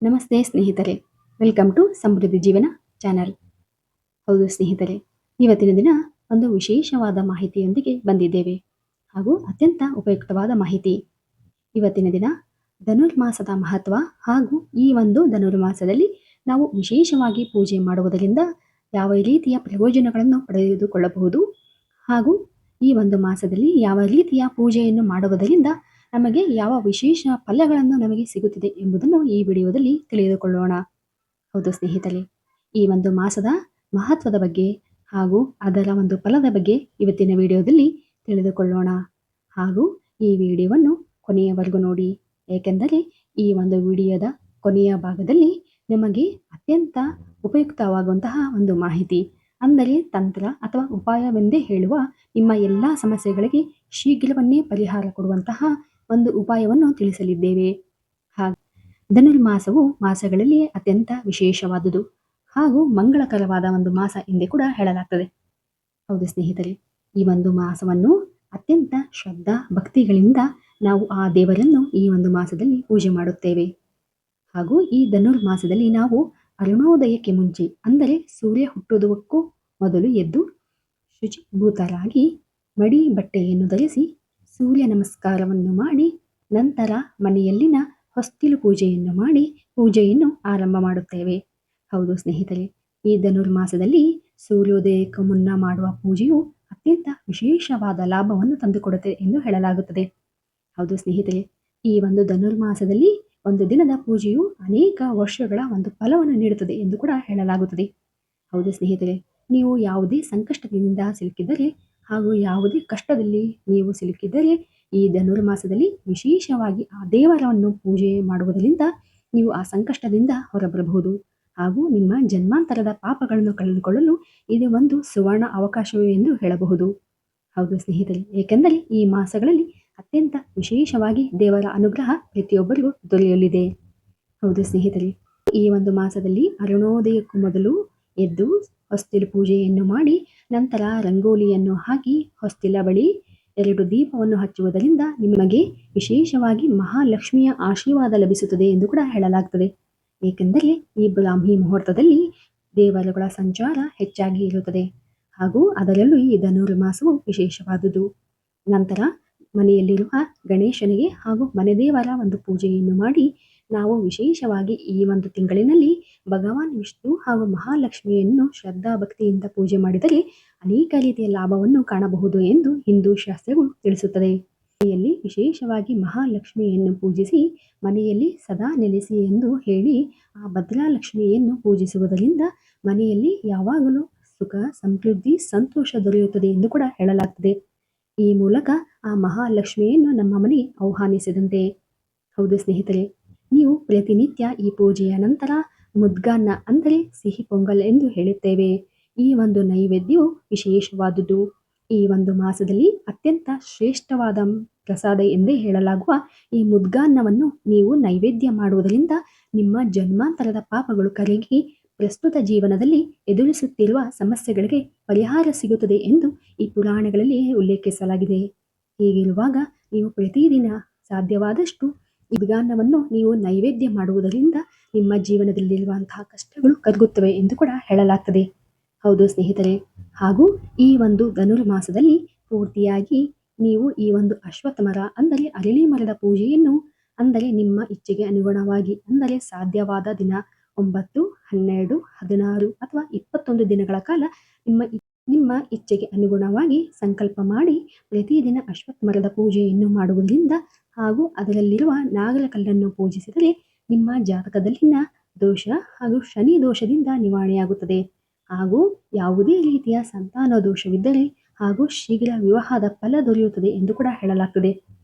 ನಮಸ್ತೆ ಸ್ನೇಹಿತರೆ, welcome to ಸಮೃದ್ಧಿ ಜೀವನ ಚಾನಲ್. ಹೌದು ಸ್ನೇಹಿತರೆ, ಇವತ್ತಿನ ದಿನ ಒಂದು ವಿಶೇಷವಾದ ಮಾಹಿತಿಯೊಂದಿಗೆ ಬಂದಿದ್ದೇವೆ ಹಾಗೂ ಅತ್ಯಂತ ಉಪಯುಕ್ತವಾದ ಮಾಹಿತಿ. ಇವತ್ತಿನ ದಿನ ಧನುರ್ಮಾಸದ ಮಹತ್ವ ಹಾಗೂ ಈ ಒಂದು ಧನುರ್ಮಾಸದಲ್ಲಿ ನಾವು ವಿಶೇಷವಾಗಿ ಪೂಜೆ ಮಾಡುವುದರಿಂದ ಯಾವ ರೀತಿಯ ಪ್ರಯೋಜನಗಳನ್ನು ಪಡೆದುಕೊಳ್ಳಬಹುದು ಹಾಗೂ ಈ ಒಂದು ಮಾಸದಲ್ಲಿ ಯಾವ ರೀತಿಯ ಪೂಜೆಯನ್ನು ಮಾಡುವುದರಿಂದ ನಮಗೆ ಯಾವ ವಿಶೇಷ ಫಲಗಳನ್ನು ನಮಗೆ ಸಿಗುತ್ತಿದೆ ಎಂಬುದನ್ನು ಈ ವಿಡಿಯೋದಲ್ಲಿ ತಿಳಿದುಕೊಳ್ಳೋಣ. ಹೌದು ಸ್ನೇಹಿತರೆ, ಈ ಒಂದು ಮಾಸದ ಮಹತ್ವದ ಬಗ್ಗೆ ಹಾಗೂ ಅದರ ಒಂದು ಫಲದ ಬಗ್ಗೆ ಇವತ್ತಿನ ವಿಡಿಯೋದಲ್ಲಿ ತಿಳಿದುಕೊಳ್ಳೋಣ. ಹಾಗೂ ಈ ವಿಡಿಯೋವನ್ನು ಕೊನೆಯವರೆಗೂ ನೋಡಿ, ಏಕೆಂದರೆ ಈ ಒಂದು ವಿಡಿಯೋದ ಕೊನೆಯ ಭಾಗದಲ್ಲಿ ನಿಮಗೆ ಅತ್ಯಂತ ಉಪಯುಕ್ತವಾಗುವಂತಹ ಒಂದು ಮಾಹಿತಿ, ಅಂದರೆ ತಂತ್ರ ಅಥವಾ ಉಪಾಯವೆಂದೇ ಹೇಳುವ ನಿಮ್ಮ ಎಲ್ಲ ಸಮಸ್ಯೆಗಳಿಗೆ ಶೀಘ್ರವನ್ನೇ ಪರಿಹಾರ ಕೊಡುವಂತಹ ಒಂದು ಉಪಾಯವನ್ನು ತಿಳಿಸಲಿದ್ದೇವೆ. ಹಾಗೂ ಧನುರ್ಮಾಸವು ಮಾಸಗಳಲ್ಲಿ ಅತ್ಯಂತ ವಿಶೇಷವಾದುದು ಹಾಗೂ ಮಂಗಳಕರವಾದ ಒಂದು ಮಾಸ ಎಂದೇ ಕೂಡ ಹೇಳಲಾಗ್ತದೆ. ಹೌದು ಸ್ನೇಹಿತರೆ, ಈ ಒಂದು ಮಾಸವನ್ನು ಅತ್ಯಂತ ಶ್ರದ್ಧಾ ಭಕ್ತಿಗಳಿಂದ ನಾವು ಆ ದೇವರನ್ನು ಈ ಒಂದು ಮಾಸದಲ್ಲಿ ಪೂಜೆ ಮಾಡುತ್ತೇವೆ. ಹಾಗೂ ಈ ಧನುರ್ಮಾಸದಲ್ಲಿ ನಾವು ಅರುಣೋದಯಕ್ಕೆ ಮುಂಚೆ, ಅಂದರೆ ಸೂರ್ಯ ಹುಟ್ಟುವುದಕ್ಕೂ ಮೊದಲು ಎದ್ದು ಶುಚಿಭೂತರಾಗಿ ಮಡಿ ಬಟ್ಟೆಯನ್ನು ಧರಿಸಿ ಸೂರ್ಯ ನಮಸ್ಕಾರವನ್ನು ಮಾಡಿ ನಂತರ ಮನೆಯಲ್ಲಿನ ಹೊಸ್ತಿಲು ಪೂಜೆಯನ್ನು ಮಾಡಿ ಪೂಜೆಯನ್ನು ಆರಂಭ ಮಾಡುತ್ತೇವೆ. ಹೌದು ಸ್ನೇಹಿತರೆ, ಈ ಧನುರ್ಮಾಸದಲ್ಲಿ ಸೂರ್ಯೋದಯಕ್ಕೂ ಮುನ್ನ ಮಾಡುವ ಪೂಜೆಯು ಅತ್ಯಂತ ವಿಶೇಷವಾದ ಲಾಭವನ್ನು ತಂದುಕೊಡುತ್ತದೆ ಎಂದು ಹೇಳಲಾಗುತ್ತದೆ. ಹೌದು ಸ್ನೇಹಿತರೆ, ಈ ಒಂದು ಧನುರ್ಮಾಸದಲ್ಲಿ ಒಂದು ದಿನದ ಪೂಜೆಯು ಅನೇಕ ವರ್ಷಗಳ ಒಂದು ಫಲವನ್ನು ನೀಡುತ್ತದೆ ಎಂದು ಕೂಡ ಹೇಳಲಾಗುತ್ತದೆ. ಹೌದು ಸ್ನೇಹಿತರೆ, ನೀವು ಯಾವುದೇ ಸಂಕಷ್ಟದಿಂದ ಸಿಲುಕಿದ್ದರೆ ಹಾಗೂ ಯಾವುದೇ ಕಷ್ಟದಲ್ಲಿ ನೀವು ಸಿಲುಕಿದ್ದರೆ ಈ ಧನುರ್ಮಾಸದಲ್ಲಿ ವಿಶೇಷವಾಗಿ ಆ ದೇವರನ್ನು ಪೂಜೆ ಮಾಡುವುದರಿಂದ ನೀವು ಆ ಸಂಕಷ್ಟದಿಂದ ಹೊರಬರಬಹುದು ಹಾಗೂ ನಿಮ್ಮ ಜನ್ಮಾಂತರದ ಪಾಪಗಳನ್ನು ಕಳೆದುಕೊಳ್ಳಲು ಇದು ಒಂದು ಸುವರ್ಣ ಅವಕಾಶವೇ ಎಂದು ಹೇಳಬಹುದು. ಹೌದು ಸ್ನೇಹಿತರೆ, ಏಕೆಂದರೆ ಈ ಮಾಸಗಳಲ್ಲಿ ಅತ್ಯಂತ ವಿಶೇಷವಾಗಿ ದೇವರ ಅನುಗ್ರಹ ಪ್ರತಿಯೊಬ್ಬರಿಗೂ ದೊರೆಯಲಿದೆ. ಹೌದು ಸ್ನೇಹಿತರೆ, ಈ ಒಂದು ಮಾಸದಲ್ಲಿ ಅರುಣೋದಯಕ್ಕೂ ಮೊದಲು ಎದ್ದು ಹೊಸ್ತಿಲು ಪೂಜೆಯನ್ನು ಮಾಡಿ ನಂತರ ರಂಗೋಲಿಯನ್ನು ಹಾಕಿ ಹೊಸ್ತಿಲ ಬಳಿ 2 ದೀಪವನ್ನು ಹಚ್ಚುವುದರಿಂದ ನಿಮಗೆ ವಿಶೇಷವಾಗಿ ಮಹಾಲಕ್ಷ್ಮಿಯ ಆಶೀರ್ವಾದ ಲಭಿಸುತ್ತದೆ ಎಂದು ಕೂಡ ಹೇಳಲಾಗ್ತದೆ. ಏಕೆಂದರೆ ಈ ಬ್ರಾಹ್ಮಿ ಮುಹೂರ್ತದಲ್ಲಿ ದೇವರುಗಳ ಸಂಚಾರ ಹೆಚ್ಚಾಗಿ ಇರುತ್ತದೆ ಹಾಗೂ ಅದರಲ್ಲೂ ಈ ಧನುರ್ಮಾಸವು ವಿಶೇಷವಾದುದು. ನಂತರ ಮನೆಯಲ್ಲಿರುವ ಗಣೇಶನಿಗೆ ಹಾಗೂ ಮನೆದೇವರ ಒಂದು ಪೂಜೆಯನ್ನು ಮಾಡಿ ನಾವು ವಿಶೇಷವಾಗಿ ಈ ಒಂದು ತಿಂಗಳಿನಲ್ಲಿ ಭಗವಾನ್ ವಿಷ್ಣು ಹಾಗೂ ಮಹಾಲಕ್ಷ್ಮಿಯನ್ನು ಶ್ರದ್ಧಾ ಭಕ್ತಿಯಿಂದ ಪೂಜೆ ಮಾಡಿದರೆ ಅನೇಕ ರೀತಿಯ ಲಾಭವನ್ನು ಕಾಣಬಹುದು ಎಂದು ಹಿಂದೂ ಶಾಸ್ತ್ರಗಳು ತಿಳಿಸುತ್ತದೆ. ಮನೆಯಲ್ಲಿ ವಿಶೇಷವಾಗಿ ಮಹಾಲಕ್ಷ್ಮಿಯನ್ನು ಪೂಜಿಸಿ ಮನೆಯಲ್ಲಿ ಸದಾ ನೆಲೆಸಿ ಎಂದು ಹೇಳಿ ಆ ಭದ್ರಾಲಕ್ಷ್ಮಿಯನ್ನು ಪೂಜಿಸುವುದರಿಂದ ಮನೆಯಲ್ಲಿ ಯಾವಾಗಲೂ ಸುಖ, ಸಮೃದ್ಧಿ, ಸಂತೋಷ ದೊರೆಯುತ್ತದೆ ಎಂದು ಕೂಡ ಹೇಳಲಾಗ್ತದೆ. ಈ ಮೂಲಕ ಆ ಮಹಾಲಕ್ಷ್ಮಿಯನ್ನು ನಮ್ಮ ಮನೆಗೆ ಆಹ್ವಾನಿಸಿದಂತೆ. ಹೌದು ಸ್ನೇಹಿತರೆ, ನೀವು ಪ್ರತಿನಿತ್ಯ ಈ ಪೂಜೆಯ ನಂತರ ಮುದ್ಗಾನ್ನ, ಅಂದರೆ ಸಿಹಿ ಪೊಂಗಲ್ ಎಂದು ಹೇಳುತ್ತೇವೆ. ಈ ಒಂದು ನೈವೇದ್ಯವು ವಿಶೇಷವಾದುದು. ಈ ಒಂದು ಮಾಸದಲ್ಲಿ ಅತ್ಯಂತ ಶ್ರೇಷ್ಠವಾದ ಪ್ರಸಾದ ಎಂದೇ ಹೇಳಲಾಗುವ ಈ ಮುದ್ಗಾನ್ನವನ್ನು ನೀವು ನೈವೇದ್ಯ ಮಾಡುವುದರಿಂದ ನಿಮ್ಮ ಜನ್ಮಾಂತರದ ಪಾಪಗಳು ಕರಗಿ ಪ್ರಸ್ತುತ ಜೀವನದಲ್ಲಿ ಎದುರಿಸುತ್ತಿರುವ ಸಮಸ್ಯೆಗಳಿಗೆ ಪರಿಹಾರ ಸಿಗುತ್ತದೆ ಎಂದು ಈ ಪುರಾಣಗಳಲ್ಲಿ ಉಲ್ಲೇಖಿಸಲಾಗಿದೆ. ಹೀಗಿರುವಾಗ ನೀವು ಪ್ರತಿದಿನ ಸಾಧ್ಯವಾದಷ್ಟು ಈ ಮುದ್ಗಾನ್ನವನ್ನು ನೀವು ನೈವೇದ್ಯ ಮಾಡುವುದರಿಂದ ನಿಮ್ಮ ಜೀವನದಲ್ಲಿರುವಂತಹ ಕಷ್ಟಗಳು ಕರಗುತ್ತವೆ ಎಂದು ಕೂಡ ಹೇಳಲಾಗ್ತದೆ. ಹೌದು ಸ್ನೇಹಿತರೆ, ಹಾಗೂ ಈ ಒಂದು ಧನುರ್ಮಾಸದಲ್ಲಿ ಪೂರ್ತಿಯಾಗಿ ನೀವು ಈ ಒಂದು ಅಶ್ವತ್ಥ ಮರ, ಅಂದರೆ ಅರಳಿ ಮರದ ಪೂಜೆಯನ್ನು, ಅಂದರೆ ನಿಮ್ಮ ಇಚ್ಛೆಗೆ ಅನುಗುಣವಾಗಿ, ಅಂದರೆ ಸಾಧ್ಯವಾದ ದಿನ 9, 12, 16 ಅಥವಾ 21 ದಿನಗಳ ಕಾಲ ನಿಮ್ಮ ಇಚ್ಛೆಗೆ ಅನುಗುಣವಾಗಿ ಸಂಕಲ್ಪ ಮಾಡಿ ಪ್ರತಿದಿನ ಅಶ್ವತ್ಥ ಮರದ ಪೂಜೆಯನ್ನು ಮಾಡುವುದರಿಂದ ಹಾಗೂ ಅದರಲ್ಲಿರುವ ನಾಗರಕಲ್ಲನ್ನು ಪೂಜಿಸಿದರೆ ನಿಮ್ಮ ಜಾತಕದಲ್ಲಿನ ದೋಷ ಹಾಗೂ ಶನಿ ದೋಷದಿಂದ ನಿವಾರಣೆಯಾಗುತ್ತದೆ ಹಾಗೂ ಯಾವುದೇ ರೀತಿಯ ಸಂತಾನ ದೋಷವಿದ್ದರೆ ಹಾಗೂ ಶೀಘ್ರ ವಿವಾಹದ ಫಲ ದೊರೆಯುತ್ತದೆ ಎಂದು ಕೂಡ ಹೇಳಲಾಗ್ತದೆ.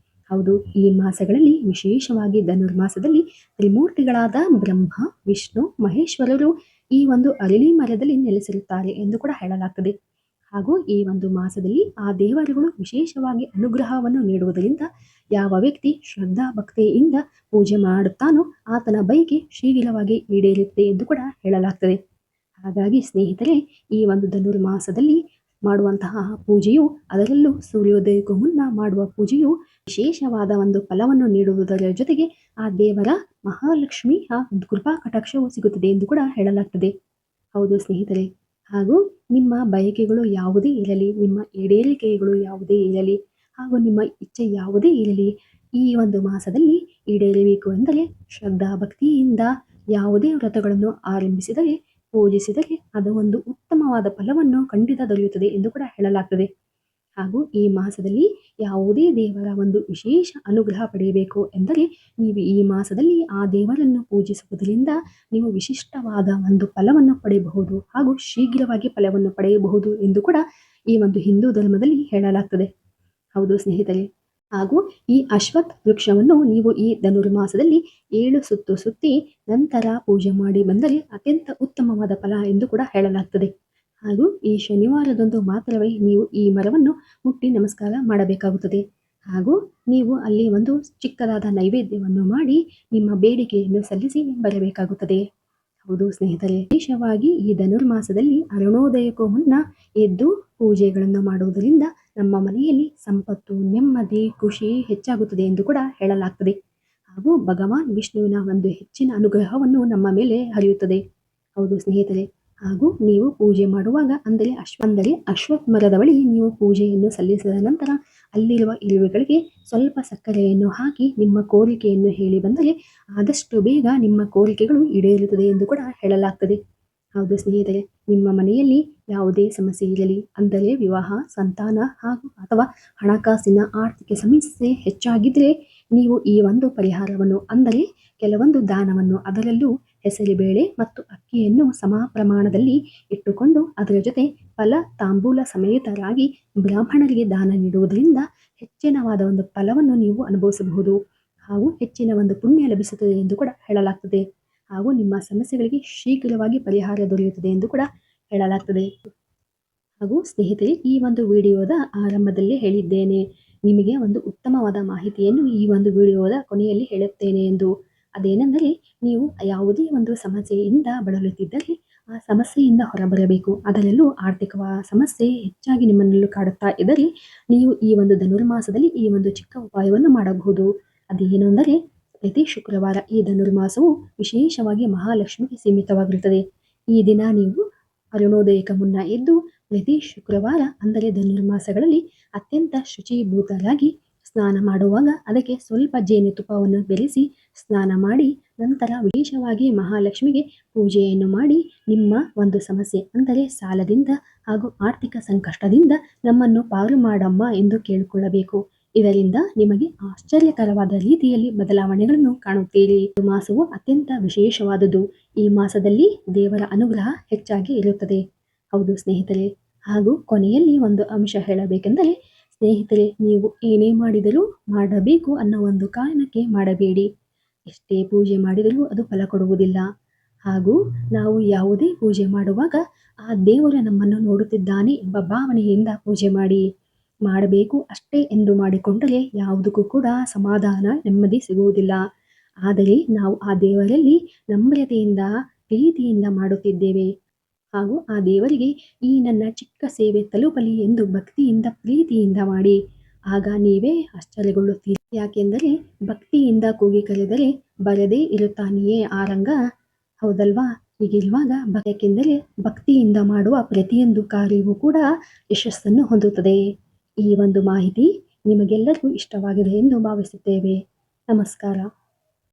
ಹೌದು, ಈ ಮಾಸಗಳಲ್ಲಿ ವಿಶೇಷವಾಗಿ ಧನುರ್ಮಾಸದಲ್ಲಿ ತ್ರಿಮೂರ್ತಿಗಳಾದ ಬ್ರಹ್ಮ, ವಿಷ್ಣು, ಮಹೇಶ್ವರರು ಈ ಒಂದು ಅರಳಿ ಮರದಲ್ಲಿ ನೆಲೆಸಿರುತ್ತಾರೆ ಎಂದು ಕೂಡ ಹೇಳಲಾಗ್ತದೆ. ಹಾಗೂ ಈ ಒಂದು ಮಾಸದಲ್ಲಿ ಆ ದೇವರುಗಳು ವಿಶೇಷವಾಗಿ ಅನುಗ್ರಹವನ್ನು ನೀಡುವುದರಿಂದ ಯಾವ ವ್ಯಕ್ತಿ ಶ್ರದ್ಧಾ ಭಕ್ತಿಯಿಂದ ಪೂಜೆ ಮಾಡುತ್ತಾನೋ ಆತನ ಬಯಕೆ ಶೀಘ್ರವಾಗಿ ಈಡೇರುತ್ತೆ ಎಂದು ಕೂಡ ಹೇಳಲಾಗ್ತದೆ. ಹಾಗಾಗಿ ಸ್ನೇಹಿತರೆ, ಈ ಒಂದು ಧನುರ್ಮಾಸದಲ್ಲಿ ಮಾಡುವಂತಹ ಪೂಜೆಯು, ಅದರಲ್ಲೂ ಸೂರ್ಯೋದಯಕ್ಕೂ ಮುನ್ನ ಮಾಡುವ ಪೂಜೆಯು ವಿಶೇಷವಾದ ಒಂದು ಫಲವನ್ನು ನೀಡುವುದರ ಜೊತೆಗೆ ಆ ದೇವರ ಮಹಾಲಕ್ಷ್ಮಿಯ ಕೃಪಾ ಕಟಾಕ್ಷವು ಸಿಗುತ್ತದೆ ಎಂದು ಕೂಡ ಹೇಳಲಾಗ್ತದೆ. ಹೌದು ಸ್ನೇಹಿತರೆ, ಹಾಗೂ ನಿಮ್ಮ ಬಯಕೆಗಳು ಯಾವುದೇ ಇರಲಿ, ನಿಮ್ಮ ಈಡೇರಿಕೆಗಳು ಯಾವುದೇ ಇರಲಿ, ಹಾಗೂ ನಿಮ್ಮ ಇಚ್ಛೆ ಯಾವುದೇ ಇರಲಿ, ಈ ಒಂದು ಮಾಸದಲ್ಲಿ ಈಡೇರಬೇಕು ಎಂದರೆ ಶ್ರದ್ಧಾ ಭಕ್ತಿಯಿಂದ ಯಾವುದೇ ವ್ರತಗಳನ್ನು ಆರಂಭಿಸಿದರೆ, ಪೂಜಿಸಿದರೆ ಅದು ಒಂದು ಉತ್ತಮವಾದ ಫಲವನ್ನು ಖಂಡಿತ ದೊರೆಯುತ್ತದೆ ಎಂದು ಕೂಡ ಹೇಳಲಾಗ್ತದೆ. ಹಾಗೂ ಈ ಮಾಸದಲ್ಲಿ ಯಾವುದೇ ದೇವರ ಒಂದು ವಿಶೇಷ ಅನುಗ್ರಹ ಪಡೆಯಬೇಕು ಎಂದರೆ ನೀವು ಈ ಮಾಸದಲ್ಲಿ ಆ ದೇವರನ್ನು ಪೂಜಿಸುವುದರಿಂದ ನೀವು ವಿಶಿಷ್ಟವಾದ ಒಂದು ಫಲವನ್ನು ಪಡೆಯಬಹುದು ಹಾಗೂ ಶೀಘ್ರವಾಗಿ ಫಲವನ್ನು ಪಡೆಯಬಹುದು ಎಂದು ಕೂಡ ಈ ಒಂದು ಹಿಂದೂ ಧರ್ಮದಲ್ಲಿ ಹೇಳಲಾಗ್ತದೆ. ಹೌದು ಸ್ನೇಹಿತರೆ, ಹಾಗೂ ಈ ಅಶ್ವತ್ಥ ವೃಕ್ಷವನ್ನು ನೀವು ಈ ಧನುರ್ಮಾಸದಲ್ಲಿ 7 ಸುತ್ತು ಸುತ್ತಿ ನಂತರ ಪೂಜೆ ಮಾಡಿ ಬಂದರೆ ಅತ್ಯಂತ ಉತ್ತಮವಾದ ಫಲ ಎಂದು ಕೂಡ ಹೇಳಲಾಗ್ತದೆ. ಹಾಗೂ ಈ ಶನಿವಾರದಂದು ಮಾತ್ರವೇ ನೀವು ಈ ಮರವನ್ನು ಮುಟ್ಟಿ ನಮಸ್ಕಾರ ಮಾಡಬೇಕಾಗುತ್ತದೆ. ಹಾಗೂ ನೀವು ಅಲ್ಲಿ ಒಂದು ಚಿಕ್ಕದಾದ ನೈವೇದ್ಯವನ್ನು ಮಾಡಿ ನಿಮ್ಮ ಬೇಡಿಕೆಯನ್ನು ಸಲ್ಲಿಸಿ ಬರಬೇಕಾಗುತ್ತದೆ. ಹೌದು ಸ್ನೇಹಿತರೆ, ವಿಶೇಷವಾಗಿ ಈ ಧನುರ್ಮಾಸದಲ್ಲಿ ಅರುಣೋದಯಕ್ಕೂ ಮುನ್ನ ಎದ್ದು ಪೂಜೆಗಳನ್ನು ಮಾಡುವುದರಿಂದ ನಮ್ಮ ಮನೆಯಲ್ಲಿ ಸಂಪತ್ತು, ನೆಮ್ಮದಿ, ಖುಷಿ ಹೆಚ್ಚಾಗುತ್ತದೆ ಎಂದು ಕೂಡ ಹೇಳಲಾಗ್ತದೆ. ಹಾಗೂ ಭಗವಾನ್ ವಿಷ್ಣುವಿನ ಒಂದು ಹೆಚ್ಚಿನ ಅನುಗ್ರಹವನ್ನು ನಮ್ಮ ಮೇಲೆ ಹರಿಯುತ್ತದೆ. ಹೌದು ಸ್ನೇಹಿತರೆ, ಹಾಗೂ ನೀವು ಪೂಜೆ ಮಾಡುವಾಗ ಅಂದರೆ ಅಶ್ವತ್ಥ ಮರದ ಬಳಿ ನೀವು ಪೂಜೆಯನ್ನು ಸಲ್ಲಿಸಿದ ನಂತರ ಅಲ್ಲಿರುವ ಇರುವೆಗಳಿಗೆ ಸ್ವಲ್ಪ ಸಕ್ಕರೆಯನ್ನು ಹಾಕಿ ನಿಮ್ಮ ಕೋರಿಕೆಯನ್ನು ಹೇಳಿ ಬಂದರೆ ಆದಷ್ಟು ಬೇಗ ನಿಮ್ಮ ಕೋರಿಕೆಗಳು ಈಡೇರುತ್ತದೆ ಎಂದು ಕೂಡ ಹೇಳಲಾಗ್ತದೆ. ಹೌದು ಸ್ನೇಹಿತರೆ, ನಿಮ್ಮ ಮನೆಯಲ್ಲಿ ಯಾವುದೇ ಸಮಸ್ಯೆ ಇರಲಿ, ಅಂದರೆ ವಿವಾಹ, ಸಂತಾನ ಹಾಗೂ ಅಥವಾ ಹಣಕಾಸಿನ ಆರ್ಥಿಕ ಸಮಸ್ಯೆ ಹೆಚ್ಚಾಗಿದ್ದರೆ ನೀವು ಈ ಒಂದು ಪರಿಹಾರವನ್ನು ಅಂದರೆ ಕೆಲವೊಂದು ದಾನವನ್ನು, ಅದರಲ್ಲೂ ಹೆಸರುಬೇಳೆ ಮತ್ತು ಅಕ್ಕಿಯನ್ನು ಸಮ ಪ್ರಮಾಣದಲ್ಲಿ ಇಟ್ಟುಕೊಂಡು ಅದರ ಜೊತೆ ಫಲ ತಾಂಬೂಲ ಸಮೇತರಾಗಿ ಬ್ರಾಹ್ಮಣರಿಗೆ ದಾನ ನೀಡುವುದರಿಂದ ಹೆಚ್ಚಿನವಾದ ಒಂದು ಫಲವನ್ನು ನೀವು ಅನುಭವಿಸಬಹುದು ಹಾಗೂ ಹೆಚ್ಚಿನ ಒಂದು ಪುಣ್ಯ ಲಭಿಸುತ್ತದೆ ಎಂದು ಕೂಡ ಹೇಳಲಾಗ್ತದೆ. ಹಾಗೂ ನಿಮ್ಮ ಸಮಸ್ಯೆಗಳಿಗೆ ಶೀಘ್ರವಾಗಿ ಪರಿಹಾರ ದೊರೆಯುತ್ತದೆ ಎಂದು ಕೂಡ ಹೇಳಲಾಗ್ತದೆ. ಹಾಗೂ ಸ್ನೇಹಿತರೆ, ಈ ಒಂದು ವಿಡಿಯೋದ ಆರಂಭದಲ್ಲೇ ಹೇಳಿದ್ದೇನೆ, ನಿಮಗೆ ಒಂದು ಉತ್ತಮವಾದ ಮಾಹಿತಿಯನ್ನು ಈ ಒಂದು ವಿಡಿಯೋದ ಕೊನೆಯಲ್ಲಿ ಹೇಳುತ್ತೇನೆ ಎಂದು. ಅದೇನೆಂದರೆ, ನೀವು ಯಾವುದೇ ಒಂದು ಸಮಸ್ಯೆಯಿಂದ ಬಳಲುತ್ತಿದ್ದರೆ ಆ ಸಮಸ್ಯೆಯಿಂದ ಹೊರಬರಬೇಕು, ಅದರಲ್ಲೂ ಆರ್ಥಿಕ ಸಮಸ್ಯೆ ಹೆಚ್ಚಾಗಿ ನಿಮ್ಮನ್ನಲ್ಲೂ ಕಾಡುತ್ತಾ ಇದ್ದರೆ ನೀವು ಈ ಒಂದು ಧನುರ್ಮಾಸದಲ್ಲಿ ಈ ಒಂದು ಚಿಕ್ಕ ಉಪಾಯವನ್ನು ಮಾಡಬಹುದು. ಅದೇನು ಅಂದರೆ, ಪ್ರತಿ ಶುಕ್ರವಾರ ಈ ಧನುರ್ಮಾಸವು ವಿಶೇಷವಾಗಿ ಮಹಾಲಕ್ಷ್ಮಿಗೆ ಸೀಮಿತವಾಗಿರುತ್ತದೆ. ಈ ದಿನ ನೀವು ಅರುಣೋದಯಕ್ಕೆ ಮುನ್ನ ಎದ್ದು ಪ್ರತಿ ಶುಕ್ರವಾರ ಅಂದರೆ ಧನುರ್ಮಾಸಗಳಲ್ಲಿ ಅತ್ಯಂತ ಶುಚಿಭೂತರಾಗಿ ಸ್ನಾನ ಮಾಡುವಾಗ ಅದಕ್ಕೆ ಸ್ವಲ್ಪ ಜೇನುತುಪ್ಪವನ್ನು ಬೆರೆಸಿ ಸ್ನಾನ ಮಾಡಿ ನಂತರ ವಿಶೇಷವಾಗಿ ಮಹಾಲಕ್ಷ್ಮಿಗೆ ಪೂಜೆಯನ್ನು ಮಾಡಿ ನಿಮ್ಮ ಒಂದು ಸಮಸ್ಯೆ ಅಂದರೆ ಸಾಲದಿಂದ ಹಾಗೂ ಆರ್ಥಿಕ ಸಂಕಷ್ಟದಿಂದ ನಮ್ಮನ್ನು ಪಾರು ಮಾಡಮ್ಮ ಎಂದು ಕೇಳಿಕೊಳ್ಳಬೇಕು. ಇದರಿಂದ ನಿಮಗೆ ಆಶ್ಚರ್ಯಕರವಾದ ರೀತಿಯಲ್ಲಿ ಬದಲಾವಣೆಗಳನ್ನು ಕಾಣುತ್ತೀರಿ. ಈ ಮಾಸವು ಅತ್ಯಂತ ವಿಶೇಷವಾದುದು. ಈ ಮಾಸದಲ್ಲಿ ದೇವರ ಅನುಗ್ರಹ ಹೆಚ್ಚಾಗಿ ಇರುತ್ತದೆ. ಹೌದು ಸ್ನೇಹಿತರೆ, ಹಾಗೂ ಕೊನೆಯಲ್ಲಿ ಒಂದು ಅಂಶ ಹೇಳಬೇಕೆಂದರೆ, ಸ್ನೇಹಿತರೆ, ನೀವು ಏನೇ ಮಾಡಿದರೂ ಮಾಡಬೇಕು ಅನ್ನೋ ಒಂದು ಕಾರಣಕ್ಕೆ ಮಾಡಬೇಡಿ. ಎಷ್ಟೇ ಪೂಜೆ ಮಾಡಿದರೂ ಅದು ಫಲ ಕೊಡುವುದಿಲ್ಲ. ಹಾಗೂ ನಾವು ಯಾವುದೇ ಪೂಜೆ ಮಾಡುವಾಗ ಆ ದೇವರು ನಮ್ಮನ್ನು ನೋಡುತ್ತಿದ್ದಾನೆ ಎಂಬ ಭಾವನೆಯಿಂದ ಪೂಜೆ ಮಾಡಬೇಕು ಅಷ್ಟೇ ಎಂದು ಮಾಡಿಕೊಂಡರೆ ಯಾವುದಕ್ಕೂ ಕೂಡ ಸಮಾಧಾನ, ನೆಮ್ಮದಿ ಸಿಗುವುದಿಲ್ಲ. ಆದರೆ ನಾವು ಆ ದೇವರಲ್ಲಿ ನಮ್ರತೆಯಿಂದ, ಪ್ರೀತಿಯಿಂದ ಮಾಡುತ್ತಿದ್ದೇವೆ ಹಾಗೂ ಆ ದೇವರಿಗೆ ಈ ನನ್ನ ಚಿಕ್ಕ ಸೇವೆ ತಲುಪಲಿ ಎಂದು ಭಕ್ತಿಯಿಂದ, ಪ್ರೀತಿಯಿಂದ ಮಾಡಿ. ಆಗ ನೀವೇ ಆಶ್ಚರ್ಯಗೊಳ್ಳುತ್ತೀರಿ. ಯಾಕೆಂದರೆ ಭಕ್ತಿಯಿಂದ ಕೂಗಿ ಕರೆದರೆ ಬರದೇ ಇರುತ್ತಾನೆಯೇ ಆರಂಗ, ಹೌದಲ್ವಾ? ಹೀಗಿರುವಾಗ ಯಾಕೆಂದರೆ ಭಕ್ತಿಯಿಂದ ಮಾಡುವ ಪ್ರತಿಯೊಂದು ಕಾರ್ಯವೂ ಕೂಡ ಯಶಸ್ಸನ್ನು ಹೊಂದುತ್ತದೆ. ಈ ಒಂದು ಮಾಹಿತಿ ನಿಮಗೆಲ್ಲರಿಗೂ ಇಷ್ಟವಾಗಿದೆ ಎಂದು ಭಾವಿಸುತ್ತೇವೆ. ನಮಸ್ಕಾರ.